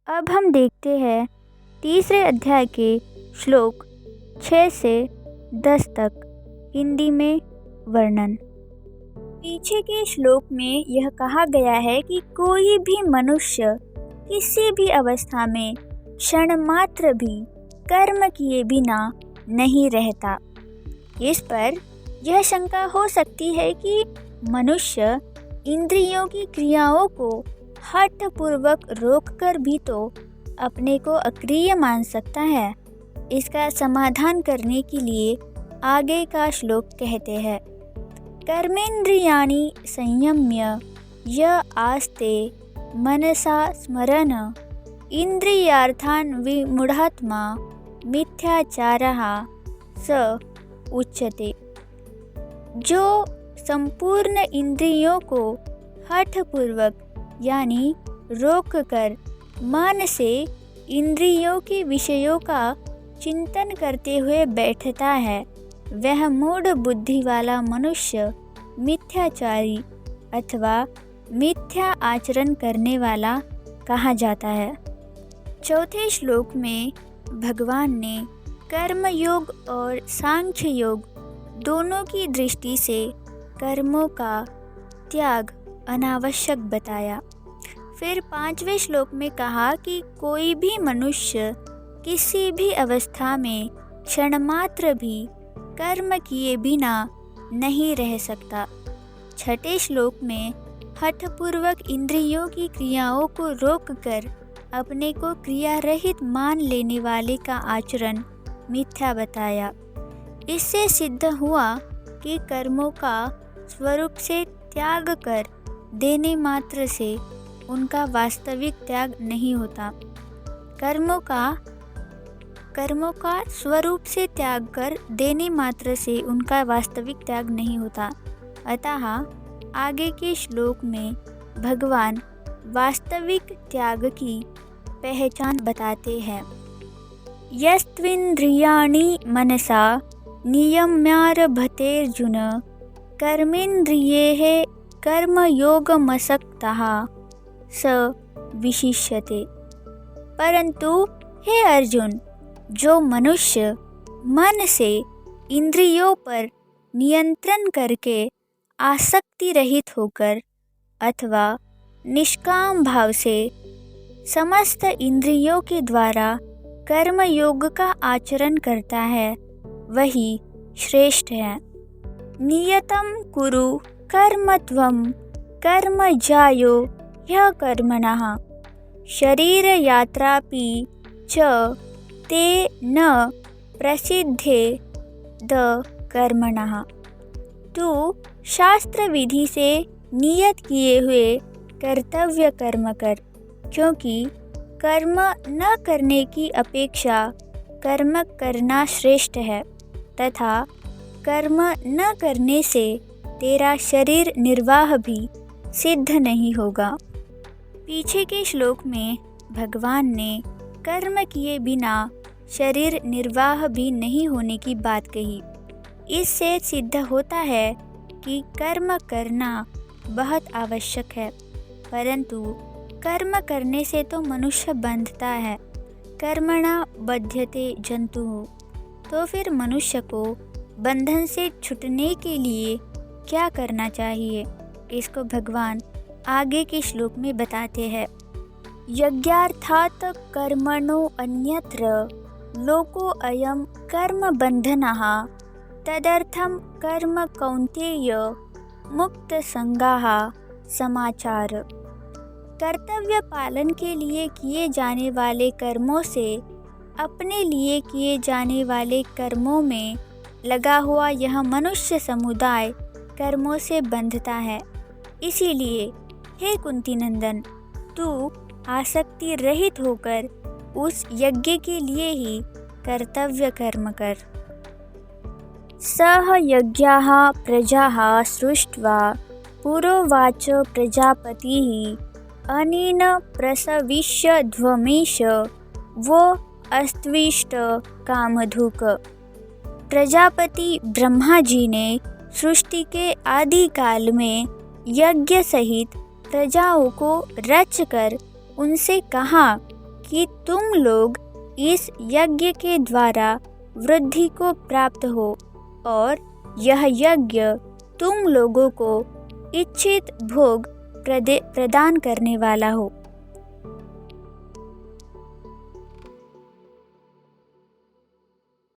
अब हम देखते हैं तीसरे अध्याय के श्लोक 6 से 10 तक हिंदी में वर्णन। पीछे के श्लोक में यह कहा गया है कि कोई भी मनुष्य किसी भी अवस्था में क्षण मात्र भी कर्म किए बिना नहीं रहता। इस पर यह शंका हो सकती है कि मनुष्य इंद्रियों की क्रियाओं को हठपूर्वक रोककर भी तो अपने को अक्रिय मान सकता है। इसका समाधान करने के लिए आगे का श्लोक कहते हैं, कर्मेंद्रियाणि संयम्य य आस्ते मनसा स्मरन् इंद्रियार्थान् विमूढ़ात्मा मिथ्याचारः स उच्यते। जो संपूर्ण इंद्रियों को हठपूर्वक यानी रोक कर मन से इंद्रियों के विषयों का चिंतन करते हुए बैठता है, वह मूढ़ बुद्धि वाला मनुष्य मिथ्याचारी अथवा मिथ्या आचरण करने वाला कहा जाता है। चौथे श्लोक में भगवान ने कर्म योग और सांख्य योग दोनों की दृष्टि से कर्मों का त्याग अनावश्यक बताया। फिर 5वें श्लोक में कहा कि कोई भी मनुष्य किसी भी अवस्था में क्षण मात्र भी कर्म किए बिना नहीं रह सकता। 6ठे श्लोक में हठपूर्वक इंद्रियों की क्रियाओं को रोककर अपने को क्रिया रहित मान लेने वाले का आचरण मिथ्या बताया। इससे सिद्ध हुआ कि कर्मों का स्वरूप से त्याग कर देने मात्र से उनका वास्तविक त्याग नहीं होता। कर्मों का स्वरूप से त्याग कर देने मात्र से उनका वास्तविक त्याग नहीं होता। अतः आगे के श्लोक में भगवान वास्तविक त्याग की पहचान बताते हैं। यस्त्विन्द्रियाणि मनसा नियम्यारभतेऽर्जुन कर्मेन्द्रियैः कर्मयोगमसक्तः स विशिष्यते। परंतु हे अर्जुन, जो मनुष्य मन से इंद्रियों पर नियंत्रण करके आसक्ति रहित होकर अथवा निष्काम भाव से समस्त इंद्रियों के द्वारा कर्म योग का आचरण करता है, वही श्रेष्ठ है। नियतं कुरु कर्म त्वं कर्म ज्यायो ह्य कर्मणः शरीर यात्रापि च ते न प्रसिद्धे द कर्मणः। तू शास्त्र विधि से नियत किए हुए कर्तव्य कर्म कर, क्योंकि कर्म न करने की अपेक्षा कर्म करना श्रेष्ठ है तथा कर्म न करने से तेरा शरीर निर्वाह भी सिद्ध नहीं होगा। पीछे के श्लोक में भगवान ने कर्म किए बिना शरीर निर्वाह भी नहीं होने की बात कही। इससे सिद्ध होता है कि कर्म करना बहुत आवश्यक है, परंतु कर्म करने से तो मनुष्य बंधता है। कर्मणा बध्यते जंतुः। तो फिर मनुष्य को बंधन से छूटने के लिए क्या करना चाहिए, इसको भगवान आगे के श्लोक में बताते हैं। यज्ञार्थात् कर्मणो अन्यत्र लोको अयं कर्म बंधनः तदर्थं कर्म कौन्तेय मुक्त संगाः समाचार। कर्तव्य पालन के लिए किए जाने वाले कर्मों से अपने लिए किए जाने वाले कर्मों में लगा हुआ यह मनुष्य समुदाय कर्मों से बंधता है। इसीलिए हे कुंती नंदन, तू आसक्ति रहित होकर उस यज्ञ के लिए ही कर्तव्य कर्म कर। सह यज्ञाः प्रजाः सृष्ट्वा पुरोवाच प्रजापतिः अनेन प्रसविष्य ध्वमेश वो अस्त्विष्ट कामधुक। प्रजापति ब्रह्मा जी ने सृष्टि के आदि काल में यज्ञ सहित प्रजाओं को रचकर उनसे कहा कि तुम लोग इस यज्ञ के द्वारा वृद्धि को प्राप्त हो और यह यज्ञ तुम लोगों को इच्छित भोग प्रदान करने वाला हो।